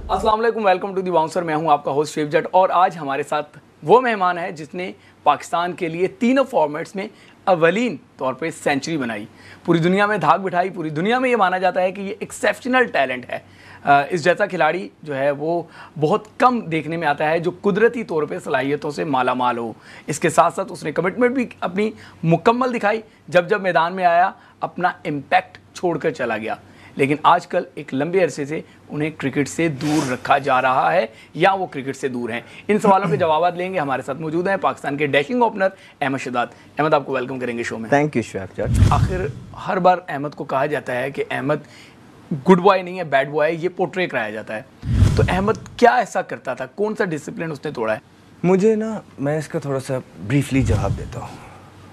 अस्सलाम वालेकुम, welcome to the bouncer. मैं हूं आपका होस्ट शेफ जट और आज हमारे साथ वो मेहमान है जिसने पाकिस्तान के लिए तीनों फॉर्मेट्स में अवलीन तौर पे सेंचुरी बनाई, पूरी दुनिया में धाक बिठाई। पूरी दुनिया में ये माना जाता है कि ये एक्सेप्शनल टैलेंट है। इस जैसा खिलाड़ी जो है वो बहुत कम देखने में आता है जो कुदरती तौर पे सलाहियतों से माला माल हो। इसके साथ साथ उसने कमिटमेंट भी अपनी मुकम्मल दिखाई। जब जब मैदान में आया अपना इम्पैक्ट छोड़कर चला गया, लेकिन आजकल एक लंबे अरसे से उन्हें क्रिकेट से दूर रखा जा रहा है या वो क्रिकेट से दूर हैं। इन सवालों के जवाब लेंगे। हमारे साथ मौजूद हैं पाकिस्तान के डैशिंग ओपनर अहमद शहजाद। अहमद, आपको वेलकम करेंगे शो में। थैंक यू शेफ जट। आखिर हर बार अहमद को कहा जाता है कि अहमद गुड बॉय नहीं है, बैड बॉय है, ये पोर्ट्रे कराया जाता है। तो अहमद क्या ऐसा करता था, कौन सा डिसिप्लिन उसने तोड़ा है? मुझे ना, मैं इसका थोड़ा सा ब्रीफली जवाब देता हूँ।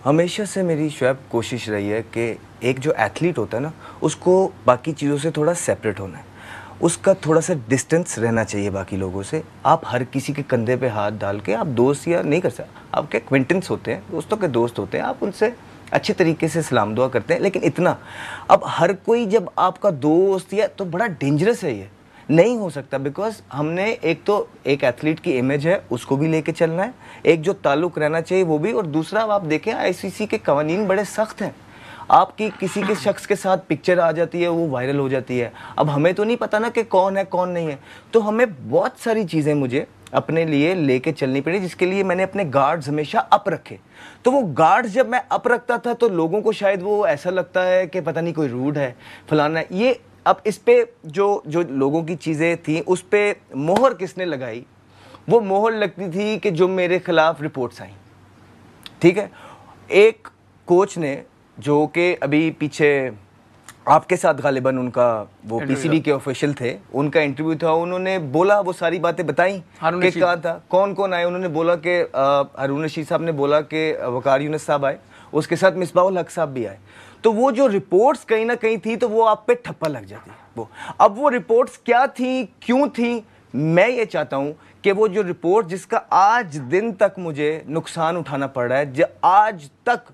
हमेशा से मेरी शेफ कोशिश रही है कि एक जो एथलीट होता है ना, उसको बाकी चीज़ों से थोड़ा सेपरेट होना है, उसका थोड़ा सा डिस्टेंस रहना चाहिए बाकी लोगों से। आप हर किसी के कंधे पे हाथ डाल के आप दोस्त या नहीं कर सकते, आपके एक्वेंटेंस होते हैं, दोस्तों के दोस्त होते हैं, आप उनसे अच्छे तरीके से सलाम दुआ करते हैं। लेकिन इतना अब हर कोई जब आपका दोस्त या, तो बड़ा डेंजरस है, ये नहीं हो सकता। बिकॉज हमने एक तो एक एथलीट की इमेज है, उसको भी लेके चलना है, एक जो ताल्लुक रहना चाहिए वो भी। और दूसरा, अब आप देखें आईसीसी के कवानीन बड़े सख्त हैं। आपकी किसी के शख्स के साथ पिक्चर आ जाती है, वो वायरल हो जाती है। अब हमें तो नहीं पता ना कि कौन है कौन नहीं है, तो हमें बहुत सारी चीज़ें मुझे अपने लिए लेके चलनी पड़ी, जिसके लिए मैंने अपने गार्ड्स हमेशा अप रखे। तो वो गार्ड्स जब मैं अप रखता था तो लोगों को शायद वो ऐसा लगता है कि पता नहीं कोई रूड है, फलाना है ये। अब इस पे जो लोगों की चीज़ें थी, उस पे मोहर किसने लगाई? वो मोहर लगती थी कि जो मेरे खिलाफ रिपोर्ट्स आई, ठीक है। एक कोच ने, जो कि अभी पीछे आपके साथ गालिबन उनका वो पीसीबी के ऑफिशियल थे, उनका इंटरव्यू था, उन्होंने बोला, वो सारी बातें बताई कि कहा था कौन कौन आए। उन्होंने बोला कि हारून रशीद साहब ने बोला कि वकार यूनुस साहब आए, उसके साथ मिसबाहुल हक साहब भी आए। तो वो जो रिपोर्ट्स कहीं ना कहीं थी, तो वो आप पे ठप्पा लग जाती है। वो अब वो रिपोर्ट्स क्या थी, क्यों थी, मैं ये चाहता हूँ कि वो जो रिपोर्ट जिसका आज दिन तक मुझे नुकसान उठाना पड़ रहा है, आज तक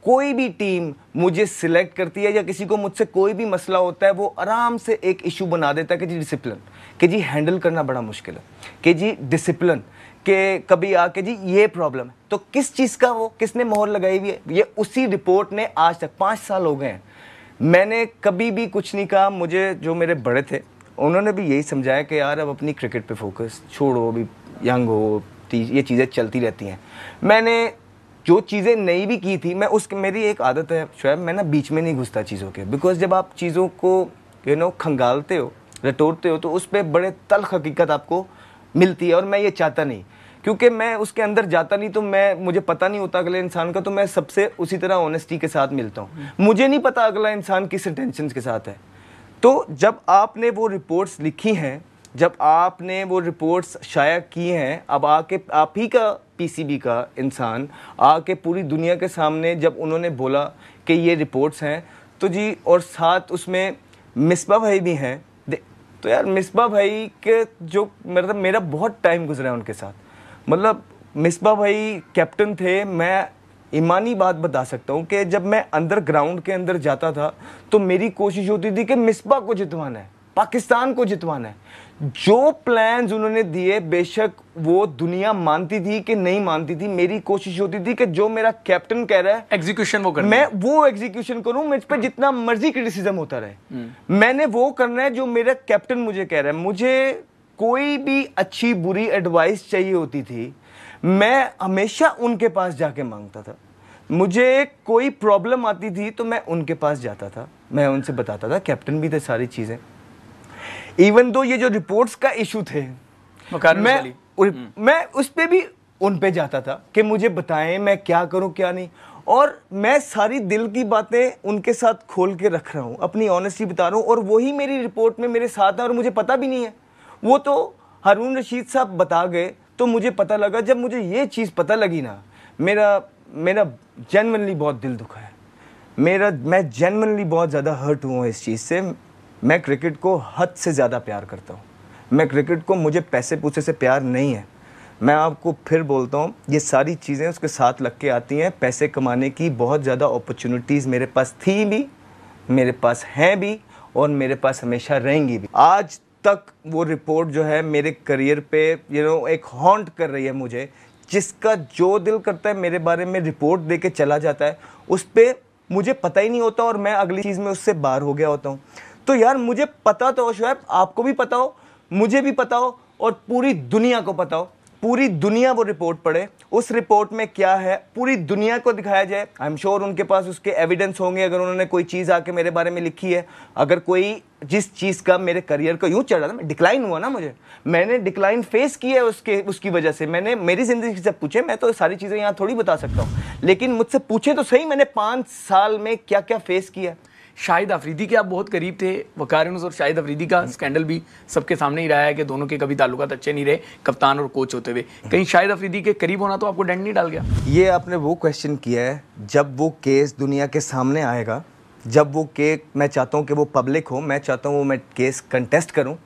कोई भी टीम मुझे सिलेक्ट करती है या किसी को मुझसे कोई भी मसला होता है, वो आराम से एक इशू बना देता है कि जी डिसिप्लिन, कि जी हैंडल करना बड़ा मुश्किल है, कि जी डिसिप्लिन, कि कभी आके जी ये प्रॉब्लम है। तो किस चीज़ का वो किसने मोहर लगाई हुई है? ये उसी रिपोर्ट ने। आज तक 5 साल हो गए हैं, मैंने कभी भी कुछ नहीं कहा। मुझे जो मेरे बड़े थे उन्होंने भी यही समझाया कि यार अब अपनी क्रिकेट पे फोकस छोड़ो, अभी यंग हो, ये चीज़ें चलती रहती हैं। मैंने जो चीज़ें नहीं भी की थी, मैं मेरी एक आदत है शायद, मैं ना बीच में नहीं घुसता चीज़ों के। बिकॉज जब आप चीज़ों को खंगालते हो, रटोरते हो, तो उस पर बड़े तल्ख हकीकत आपको मिलती है। और मैं ये चाहता नहीं, क्योंकि मैं उसके अंदर जाता नहीं तो मुझे पता नहीं होता अगले इंसान का, तो मैं सबसे उसी तरह ऑनेस्टी के साथ मिलता हूँ। मुझे नहीं पता अगला इंसान किस इंटेंशन के साथ है। तो जब आपने वो रिपोर्ट्स लिखी हैं, जब आपने वो रिपोर्ट्स शाया की हैं, अब आके आप ही का पीसीबी का इंसान आके पूरी दुनिया के सामने जब उन्होंने बोला कि ये रिपोर्ट्स हैं, तो जी, और साथ उसमें मिसबा भाई भी हैं, तो यार मिसबा भाई के जो मतलब मेरा बहुत टाइम गुजरा है उनके साथ। मतलब मिसबा भाई कैप्टन थे। मैं ईमानी बात बता सकता हूँ कि जब मैं अंदर ग्राउंड के अंदर जाता था तो मेरी कोशिश होती थी कि मिसबा को जितवाना है, पाकिस्तान को जितवाना है। जो प्लान्स उन्होंने दिए, बेशक वो दुनिया मानती थी कि नहीं मानती थी, मेरी कोशिश होती थी कि जो मेरा कैप्टन कह रहा है एग्जीक्यूशन वो करना, मैं वो एग्जीक्यूशन करूं। मुझ पे जितना मर्जी क्रिटिसिज्म होता रहे, मैंने वो करना है जो मेरा कैप्टन मुझे कह रहा है। मुझे कोई भी अच्छी बुरी एडवाइस चाहिए होती थी, मैं हमेशा उनके पास जाके मांगता था। मुझे कोई प्रॉब्लम आती थी तो मैं उनके पास जाता था, मैं उनसे बताता था। कैप्टन भी थे, सारी चीजें। इवन दो ये जो रिपोर्ट्स का इशू थे, मैं उस पे भी उन पे जाता था कि मुझे बताएं मैं क्या करूं क्या नहीं। और मैं सारी दिल की बातें उनके साथ खोल के रख रहा हूं, अपनी ऑनेस्टी बता रहा हूं, और वही मेरी रिपोर्ट में मेरे साथ है। और मुझे पता भी नहीं है, वो तो हारून रशीद साहब बता गए तो मुझे पता लगा। जब मुझे ये चीज़ पता लगी ना, मेरा जेन्युइनली बहुत दिल दुखा है। मैं जेन्युइनली बहुत ज़्यादा हर्ट हुआ इस चीज़ से। मैं क्रिकेट को हद से ज़्यादा प्यार करता हूँ। मैं क्रिकेट को, मुझे पैसे पूसे से प्यार नहीं है। मैं आपको फिर बोलता हूँ, ये सारी चीज़ें उसके साथ लग के आती हैं। पैसे कमाने की बहुत ज़्यादा अपॉर्चुनिटीज़ मेरे पास थी भी, मेरे पास हैं भी, और मेरे पास हमेशा रहेंगी भी। आज तक वो रिपोर्ट जो है मेरे करियर पे एक हॉन्ट कर रही है मुझे। जिसका जो दिल करता है मेरे बारे में रिपोर्ट दे के चला जाता है, उस पर मुझे पता ही नहीं होता और मैं अगली चीज़ में उससे बाहर हो गया होता हूँ। तो यार मुझे पता तो हो शुएब, आपको भी पता हो, मुझे भी पता हो और पूरी दुनिया को पता हो। पूरी दुनिया वो रिपोर्ट पढ़े, उस रिपोर्ट में क्या है पूरी दुनिया को दिखाया जाए। आई एम श्योर उनके पास उसके एविडेंस होंगे। अगर उन्होंने कोई चीज़ आके मेरे बारे में लिखी है, अगर कोई जिस चीज़ का मेरे करियर को यूँ चल रहा था, मैं डिक्लाइन हुआ ना, मैंने डिक्लाइन फेस किया है उसकी वजह से। मैंने मेरी ज़िंदगी से पूछे, मैं तो सारी चीज़ें यहाँ थोड़ी बता सकता हूँ, लेकिन मुझसे पूछे तो सही मैंने 5 साल में क्या क्या फेस किया। शाहिद अफरीदी के आप बहुत करीब थे। वकार यूनुस और शाहिद अफरीदी का स्कैंडल भी सबके सामने ही रहा है कि दोनों के कभी ताल्लुकात अच्छे नहीं रहे कप्तान और कोच होते हुए। कहीं शाहिद अफरीदी के करीब होना तो आपको डंड नहीं डाल गया? ये आपने वो क्वेश्चन किया है, जब वो केस दुनिया के सामने आएगा, जब वो केस मैं चाहता हूँ कि वो पब्लिक हो, मैं चाहता हूँ वो मैं केस कंटेस्ट करूँ,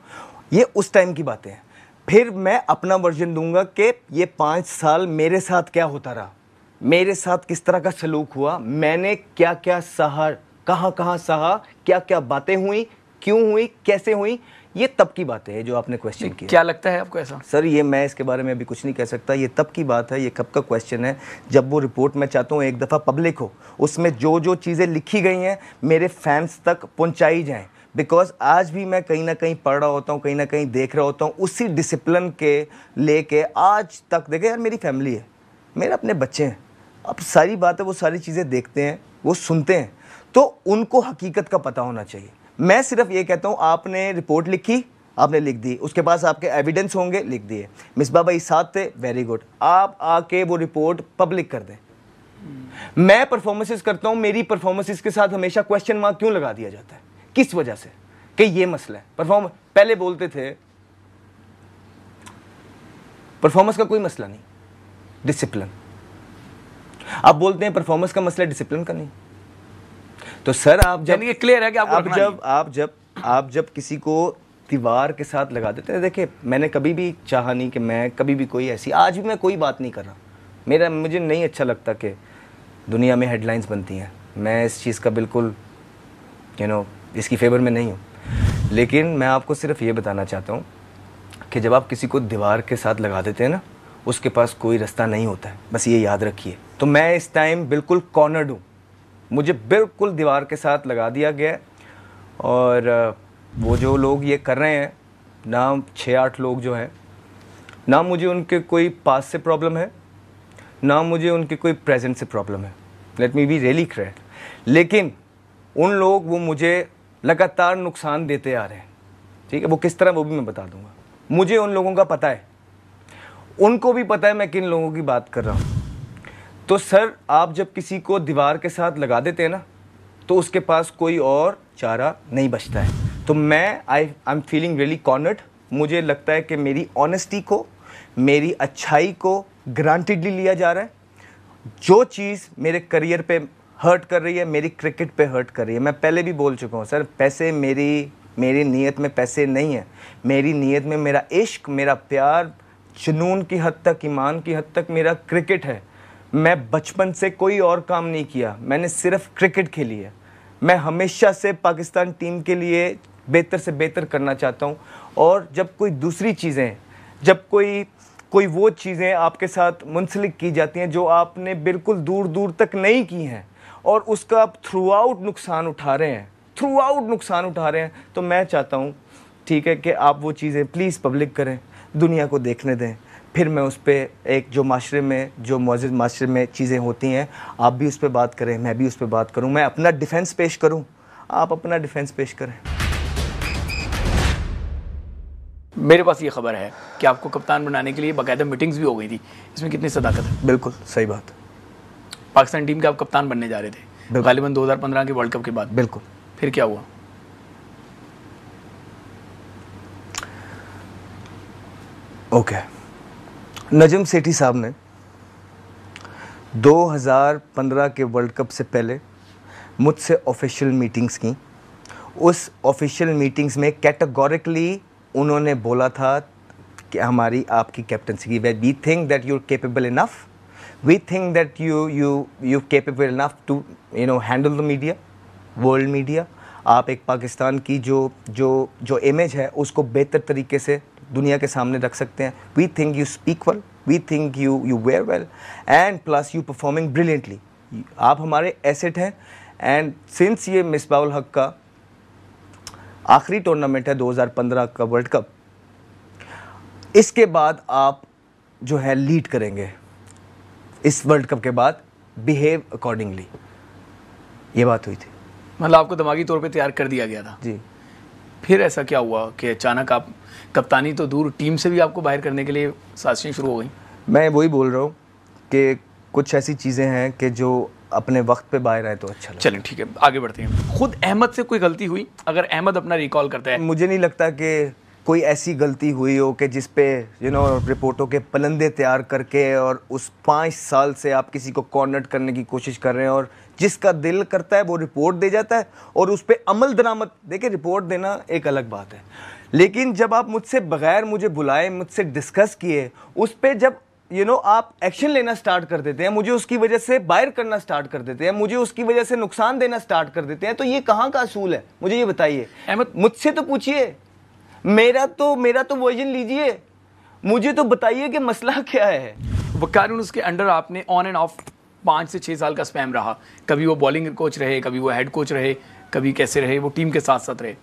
ये उस टाइम की बातें हैं। फिर मैं अपना वर्जन दूंगा कि ये 5 साल मेरे साथ क्या होता रहा, मेरे साथ किस तरह का सलूक हुआ, मैंने क्या क्या सहा, कहाँ कहाँ सहा, क्या क्या बातें हुई, क्यों हुई, कैसे हुई, ये तब की बातें हैं जो आपने क्वेश्चन किया। क्या लगता है आपको ऐसा? सर ये मैं इसके बारे में अभी कुछ नहीं कह सकता, ये तब की बात है, ये कब का क्वेश्चन है जब वो रिपोर्ट मैं चाहता हूँ एक दफ़ा पब्लिक हो, उसमें जो जो चीज़ें लिखी गई हैं मेरे फैंस तक पहुँचाई जाएँ। बिकॉज आज भी मैं कहीं ना कहीं पढ़ रहा होता हूँ, कहीं ना कहीं देख रहा होता हूँ, उसी डिसिप्लिन के लेके आज तक। देखे यार, मेरी फैमिली है, मेरे अपने बच्चे हैं, अब सारी बात है वो सारी चीज़ें देखते हैं, वो सुनते हैं, तो उनको हकीकत का पता होना चाहिए। मैं सिर्फ ये कहता हूँ, आपने रिपोर्ट लिखी, आपने लिख दी, उसके पास आपके एविडेंस होंगे, लिख दिए, मिसबा भाई साथ थे, वेरी गुड, आप आके वो रिपोर्ट पब्लिक कर दें। मैं परफॉर्मेंसेस करता हूँ, मेरी परफॉर्मेंसेस के साथ हमेशा क्वेश्चन मार्क क्यों लगा दिया जाता है, किस वजह से, कि ये मसला है। पहले बोलते थे परफॉर्मेंस का कोई मसला नहीं, डिसिप्लिन। आप बोलते हैं परफॉर्मेंस का मसला डिसिप्लिन का नहीं। तो सर आप जब ये क्लियर है कि आप जब किसी को दीवार के साथ लगा देते हैं, देखिए मैंने कभी भी चाहा नहीं कि मैं कभी भी कोई ऐसी, आज भी मैं कोई बात नहीं कर रहा, मुझे नहीं अच्छा लगता कि दुनिया में हेडलाइंस बनती हैं, मैं इस चीज़ का बिल्कुल इसकी फेवर में नहीं हूँ। लेकिन मैं आपको सिर्फ ये बताना चाहता हूँ कि जब आप किसी को दीवार के साथ लगा देते हैं ना, उसके पास कोई रास्ता नहीं होता है, बस ये याद रखिए। तो मैं इस टाइम बिल्कुल कॉर्नर्ड हूँ, मुझे बिल्कुल दीवार के साथ लगा दिया गया। और वो जो लोग ये कर रहे हैं ना, 6-8 लोग जो हैं ना, मुझे उनके कोई पास से प्रॉब्लम है ना मुझे उनके कोई प्रेजेंट से प्रॉब्लम है, let me be really clear. लेकिन उन लोग वो मुझे लगातार नुकसान देते आ रहे हैं, ठीक है, वो किस तरह वो भी मैं बता दूंगा। मुझे उन लोगों का पता है, उनको भी पता है मैं किन लोगों की बात कर रहा हूँ। तो सर आप जब किसी को दीवार के साथ लगा देते हैं ना, तो उसके पास कोई और चारा नहीं बचता है। तो I am feeling really cornered. मुझे लगता है कि मेरी ऑनेस्टी को, मेरी अच्छाई को ग्रांटेडली लिया जा रहा है। जो चीज़ मेरे करियर पे हर्ट कर रही है, मेरी क्रिकेट पे हर्ट कर रही है, मैं पहले भी बोल चुका हूँ सर, पैसे मेरी नीयत में पैसे नहीं है, मेरी नीयत में मेरा इश्क, मेरा प्यार, जुनून की हद तक, ईमान की हद तक मेरा क्रिकेट है। मैं बचपन से कोई और काम नहीं किया, मैंने सिर्फ क्रिकेट खेली है। मैं हमेशा से पाकिस्तान टीम के लिए बेहतर से बेहतर करना चाहता हूँ। और जब कोई दूसरी चीज़ें, जब कोई वो चीज़ें आपके साथ मुंसलिक की जाती हैं जो आपने बिल्कुल दूर दूर तक नहीं की हैं और उसका आप थ्रू आउट नुकसान उठा रहे हैं, तो मैं चाहता हूँ ठीक है कि आप वो चीज़ें प्लीज़ पब्लिक करें, दुनिया को देखने दें। फिर मैं उस पर एक जो माशरे में, जो मौजूद माशरे में चीज़ें होती हैं, आप भी उस पर बात करें, मैं भी उस पर बात करूं, मैं अपना डिफेंस पेश करूं, आप अपना डिफेंस पेश करें। मेरे पास ये खबर है कि आपको कप्तान बनाने के लिए बाकायदा मीटिंग्स भी हो गई थी, इसमें कितनी सदाकत है? बिल्कुल सही बात। पाकिस्तान टीम के आप कप्तान बनने जा रहे थे गालिबन 2015 के वर्ल्ड कप के बाद। बिल्कुल। फिर क्या हुआ? ओके, नजम सेठी साहब ने 2015 के वर्ल्ड कप से पहले मुझसे ऑफिशियल मीटिंग्स की। उस ऑफिशियल मीटिंग्स में कैटेगोरिकली उन्होंने बोला था कि हमारी आपकी कैप्टनसी की, we think that you are capable enough, we think that you capable enough to handle the media, world media. आप एक पाकिस्तान की जो जो जो इमेज है उसको बेहतर तरीके से दुनिया के सामने रख सकते हैं। We think you speak well, we think you were well and plus you performing brilliantly. आप हमारे एसेट हैं। एंड सिंस ये मिसबाह-उल हक का आखिरी टूर्नामेंट है 2015 का वर्ल्ड कप, इसके बाद आप जो है लीड करेंगे इस वर्ल्ड कप के बाद, बिहेव अकॉर्डिंगली। ये बात हुई थी। मतलब आपको दिमागी तौर पे तैयार कर दिया गया था जी। फिर ऐसा क्या हुआ कि अचानक आप, कप्तानी तो दूर, टीम से भी आपको बाहर करने के लिए साजिशें शुरू हो गई? मैं वही बोल रहा हूँ कि कुछ ऐसी चीज़ें हैं कि जो अपने वक्त पे बाहर आए तो अच्छा लगता है। चलें ठीक है, आगे बढ़ते हैं। खुद अहमद से कोई गलती हुई, अगर अहमद अपना रिकॉल करता है? मुझे नहीं लगता कि कोई ऐसी गलती हुई हो कि जिस पे रिपोर्टों के पलंदे तैयार करके और उस 5 साल से आप किसी को कॉर्नर करने की कोशिश कर रहे हैं और जिसका दिल करता है वो रिपोर्ट दे जाता है और उस पर अमल दरामद। देखिए, रिपोर्ट देना एक अलग बात है, लेकिन जब आप मुझसे बगैर मुझे बुलाए, मुझसे डिस्कस किए, उस पर जब आप एक्शन लेना स्टार्ट कर देते हैं, मुझे उसकी वजह से बाहर करना स्टार्ट कर देते हैं, मुझे उसकी वजह से नुकसान देना स्टार्ट कर देते हैं, तो ये कहाँ का असूल है? मुझे ये बताइए। अहमद, मुझसे तो पूछिए, मेरा तो वर्जन लीजिए, मुझे तो बताइए कि मसला क्या है। वक़ार यूनुस के अंडर आपने ऑन एंड ऑफ 5 से 6 साल का स्पैम रहा। कभी वो बॉलिंग कोच रहे, कभी वो हेड कोच रहे, कभी कैसे रहे, वो टीम के साथ साथ रहे।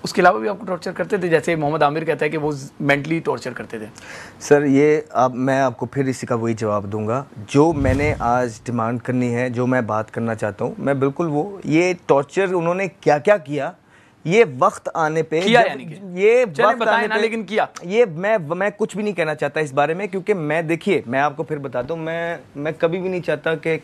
उसके अलावा भी आपको टॉर्चर करते थे? जैसे मोहम्मद आमिर कहता है कि वो मेंटली टॉर्चर करते थे। सर, ये अब मैं आपको फिर इसी का वही जवाब दूंगा जो मैंने आज डिमांड करनी है, जो मैं बात करना चाहता हूँ। मैं बिल्कुल वो, ये टॉर्चर उन्होंने क्या क्या किया, ये वक्त आने पे किया, यानी कि ये वक्त बताएं आने ना, पे, लेकिन किया ये मैं कुछ भी नहीं कहना चाहता इस बारे में, क्योंकि मैं, देखिए, मैं आपको फिर बताता हूँ, मैं कभी भी नहीं चाहता कि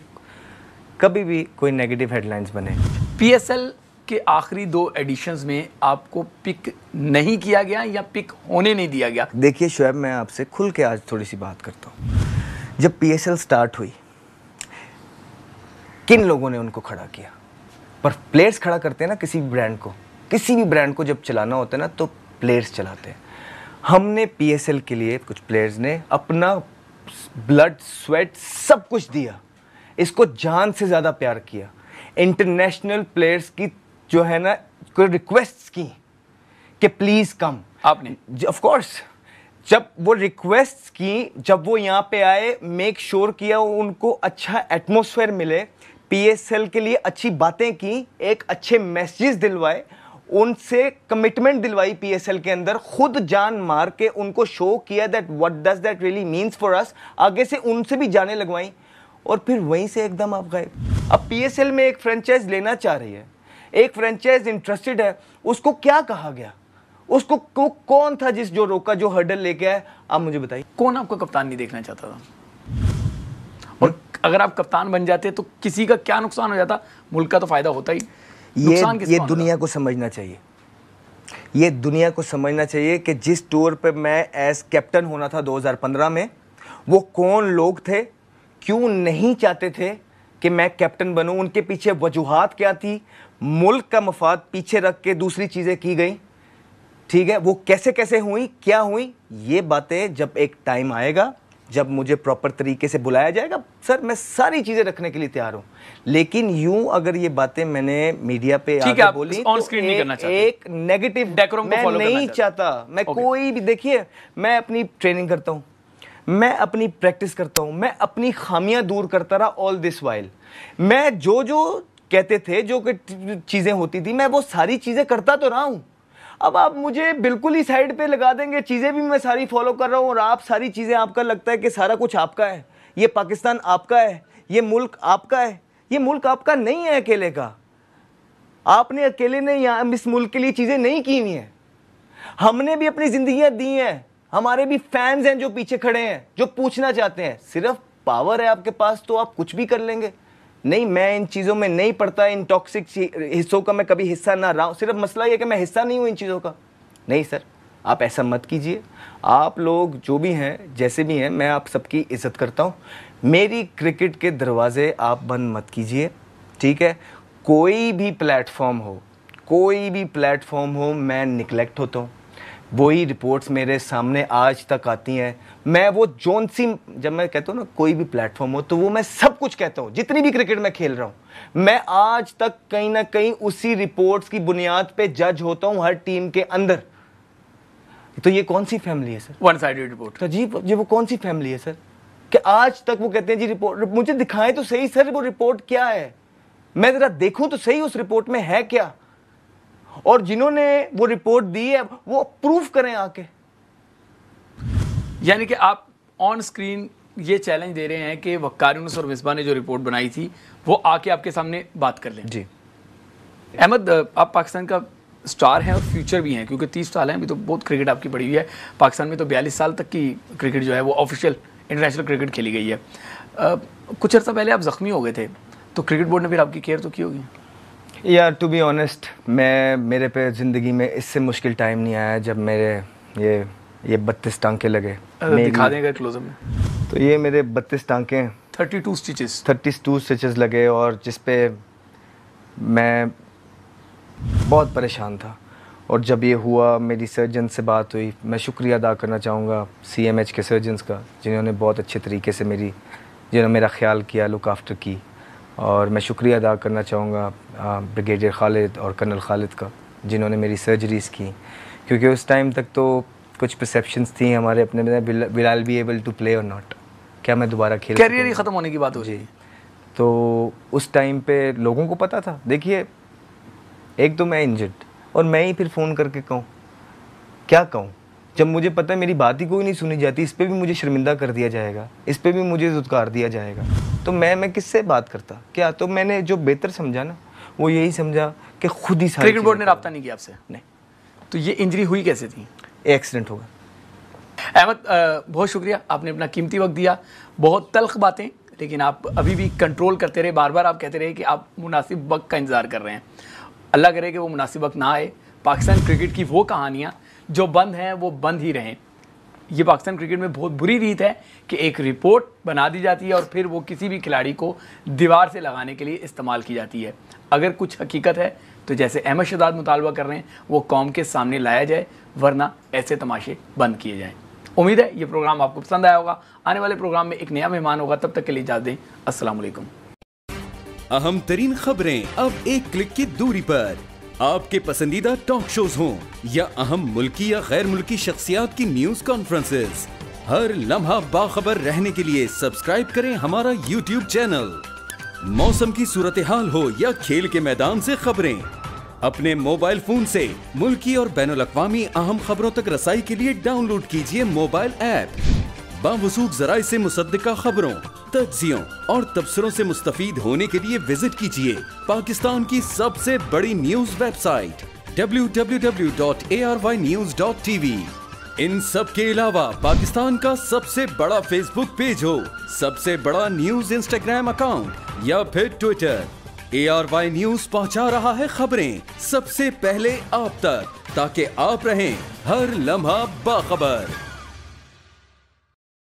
कभी भी कोई नेगेटिव हेडलाइंस बने। पीएसएल के आखिरी 2 एडिशंस में आपको पिक नहीं किया गया या पिक होने नहीं दिया गया? देखिए शुएब, मैं आपसे खुल के आज थोड़ी सी बात करता हूँ। जब पीएसएल स्टार्ट हुई, किन लोगों ने उनको खड़ा किया? पर प्लेयर्स खड़ा करते हैं ना किसी भी ब्रांड को, किसी भी ब्रांड को जब चलाना होता है ना तो प्लेयर्स चलाते हैं। हमने पीएसएल के लिए, कुछ प्लेयर्स ने अपना ब्लड, स्वेट, सब कुछ दिया, इसको जान से ज़्यादा प्यार किया। इंटरनेशनल प्लेयर्स की जो है ना कोई रिक्वेस्ट की कि प्लीज़ कम, आपने? ऑफ कोर्स, जब वो रिक्वेस्ट की, जब वो यहाँ पे आए, मेक श्योर किया उनको अच्छा एटमॉस्फेयर मिले, पीएसएल के लिए अच्छी बातें की, एक अच्छे मैसेजेस दिलवाए, उनसे कमिटमेंट दिलवाई पीएसएल के अंदर, खुद जान मार के उनको शो किया that what does that really means for us, आगे से उनसे भी जाने लगवाई, और फिर वहीं से एकदम आप गायब। अब पीएसएल में एक फ्रेंचाइज लेना चाह रही है, एक फ्रेंचाइज इंटरेस्टेड है, उसको क्या कहा गया? उसको कौन था जो रोका, जो हर्डल लेके आया? आप मुझे बताइए। कौन आपको कप्तान नहीं देखना चाहता था? और अगर आप कप्तान बन जाते तो किसी का क्या नुकसान हो जाता? मुल्क का तो फायदा होता ही। ये दुनिया को समझना चाहिए, ये दुनिया को समझना चाहिए कि जिस टूर पे मैं एज कैप्टन होना था 2015 में, वो कौन लोग थे, क्यों नहीं चाहते थे कि मैं कैप्टन बनूं, उनके पीछे वजूहात क्या थी, मुल्क का मफाद पीछे रख के दूसरी चीज़ें की गई, ठीक है, वो कैसे कैसे हुई, क्या हुई, ये बातें जब एक टाइम आएगा, जब मुझे प्रॉपर तरीके से बुलाया जाएगा, सर मैं सारी चीज़ें रखने के लिए तैयार हूं। लेकिन यूं अगर ये बातें मैंने मीडिया पे आके बोली ऑन स्क्रीन नहीं करना चाहते, एक नेगेटिव मैं नहीं चाहता। मैं कोई भी, देखिए, मैं अपनी ट्रेनिंग करता हूं, मैं अपनी प्रैक्टिस करता हूं, मैं अपनी खामियां दूर करता रहा ऑल दिस वाइल। मैं जो कहते थे, जो चीज़ें होती थी, मैं वो सारी चीज़ें करता तो रहा हूं। अब आप मुझे बिल्कुल ही साइड पे लगा देंगे, चीज़ें भी मैं सारी फॉलो कर रहा हूं और आप सारी चीज़ें, आपका लगता है कि सारा कुछ आपका है, ये पाकिस्तान आपका है, ये मुल्क आपका है। ये मुल्क आपका नहीं है अकेले का, आपने अकेले ने यहाँ इस मुल्क के लिए चीज़ें नहीं की हुई हैं, हमने भी अपनी जिंदगियां दी हैं, हमारे भी फैंस हैं जो पीछे खड़े हैं, जो पूछना चाहते हैं। सिर्फ पावर है आपके पास तो आप कुछ भी कर लेंगे। नहीं, मैं इन चीज़ों में नहीं पड़ता, इन टॉक्सिक हिस्सों का मैं कभी हिस्सा ना रहा हूँ। सिर्फ मसला ये कि मैं हिस्सा नहीं हूँ इन चीज़ों का। नहीं सर, आप ऐसा मत कीजिए। आप लोग जो भी हैं, जैसे भी हैं, मैं आप सबकी इज़्ज़त करता हूँ। मेरी क्रिकेट के दरवाजे आप बंद मत कीजिए, ठीक है। कोई भी प्लेटफॉर्म हो, कोई भी प्लेटफॉर्म हो, मैं निगलेक्ट होता हूँ। वही रिपोर्ट्स मेरे सामने आज तक आती हैं। मैं वो जोन सी, जब मैं कहता हूँ ना कोई भी प्लेटफॉर्म हो, तो वो मैं सब कुछ कहता हूँ। जितनी भी क्रिकेट मैं खेल रहा हूँ, मैं आज तक कहीं ना कहीं उसी रिपोर्ट्स की बुनियाद पे जज होता हूँ हर टीम के अंदर। तो ये कौन सी फैमिली है सर? One sided report. तो जी वो कौन सी फैमिली है सर कि आज तक वो कहते हैं जी रिपोर्ट, मुझे दिखाएं तो सही सर वो रिपोर्ट क्या है, मैं जरा देखूं तो सही उस रिपोर्ट में है क्या, और जिन्होंने वो रिपोर्ट दी है वो प्रूफ करें आके। यानी कि आप ऑन स्क्रीन ये चैलेंज दे रहे हैं कि वक्कार यूनुस और मिसबा ने जो रिपोर्ट बनाई थी वो आके आपके सामने बात कर लें। जी अहमद, आप पाकिस्तान का स्टार हैं और फ्यूचर भी हैं, क्योंकि 30 साल हैं अभी, तो बहुत क्रिकेट आपकी पड़ी हुई है। पाकिस्तान में तो 42 साल तक की क्रिकेट जो है वो ऑफिशियल इंटरनेशनल क्रिकेट खेली गई है। कुछ अर्सा पहले आप ज़ख्मी हो गए थे, तो क्रिकेट बोर्ड ने फिर आपकी केयर तो की होगी? यार टू बी ऑनेस्ट, मेरे पे ज़िंदगी में इससे मुश्किल टाइम नहीं आया जब मेरे ये 32 टांके लगे। दिखा देंगे क्लोजअप में। तो ये मेरे 32 टांके, 32 स्टिचेस लगे, और जिस पे मैं बहुत परेशान था। और जब ये हुआ, मेरी सर्जन से बात हुई, मैं शुक्रिया अदा करना चाहूँगा CMH के सर्जन्स का, जिन्होंने बहुत अच्छे तरीके से जिन्होंने मेरा ख्याल किया, लुक आफ्टर की। और मैं शुक्रिया अदा करना चाहूँगा ब्रिगेडियर खालिद और कर्नल खालिद का, जिन्होंने मेरी सर्जरीज़ की, क्योंकि उस टाइम तक तो कुछ परसेप्शंस थी हमारे अपने में, will I be able to play or not, क्या मैं दोबारा खेल, कैरियर ही ख़त्म होने की बात हो रही है। तो उस टाइम पे लोगों को पता था। देखिए, एक तो मैं इंजर्ड, और मैं ही फिर फ़ोन करके कहूँ, क्या कहूँ, जब मुझे पता है मेरी बात ही कोई नहीं सुनी जाती, इस पे भी मुझे शर्मिंदा कर दिया जाएगा, इस पे भी मुझे धुतकार दिया जाएगा, तो मैं किससे बात करता क्या? तो मैंने जो बेहतर समझा ना, वो यही समझा कि खुद ही क्रिकेट बोर्ड ने रब्ता नहीं किया आपसे? नहीं। तो ये इंजरी हुई कैसे थी? एक्सीडेंट होगा। अहमद, बहुत शुक्रिया, आपने अपना कीमती वक्त दिया। बहुत तल्ख बातें, लेकिन आप अभी भी कंट्रोल करते रहे। बार बार आप कहते रहे कि आप मुनासिब वक्त का इंतज़ार कर रहे हैं। अल्लाह करे कि वो मुनासिब वक्त ना आए। पाकिस्तान क्रिकेट की वो कहानियाँ जो बंद हैं वो बंद ही रहें। ये पाकिस्तान क्रिकेट में बहुत बुरी रीत है कि एक रिपोर्ट बना दी जाती है और फिर वो किसी भी खिलाड़ी को दीवार से लगाने के लिए इस्तेमाल की जाती है। अगर कुछ हकीकत है तो जैसे अहमद शहजाद मुतालबा कर रहे हैं वो कौम के सामने लाया जाए, वरना ऐसे तमाशे बंद किए जाएँ। उम्मीद है ये प्रोग्राम आपको पसंद आया होगा। आने वाले प्रोग्राम में एक नया मेहमान होगा, तब तक के लिए इजाज़त दें। अस्सलाम वालेकुम। अहम तरीन खबरें अब एक क्लिक की दूरी पर। आपके पसंदीदा टॉक शोज हों या अहम मुल्की या गैर मुल्की शख्सियात की न्यूज कॉन्फ्रेंसेस, हर लम्हा बाखबर रहने के लिए सब्सक्राइब करें हमारा YouTube चैनल। मौसम की सूरत हाल हो या खेल के मैदान से खबरें, अपने मोबाइल फोन से मुल्की और बैनुल-अक़वामी अहम खबरों तक रसाई के लिए डाउनलोड कीजिए मोबाइल ऐप। बावसूख ज़राए से मुसद्दिका खबरों, तज्ज़ियों और तबसरों से मुस्तफ़ीद होने के लिए विजिट कीजिए पाकिस्तान की सबसे बड़ी न्यूज वेबसाइट www.arYnews.tv। इन सब के अलावा पाकिस्तान का सबसे बड़ा फेसबुक पेज हो, सबसे बड़ा न्यूज इंस्टाग्राम अकाउंट या फिर ट्विटर, ARY न्यूज पहुंचा रहा है खबरें सबसे पहले आप तक, ताकि आप रहें हर लम्हा बाखबर।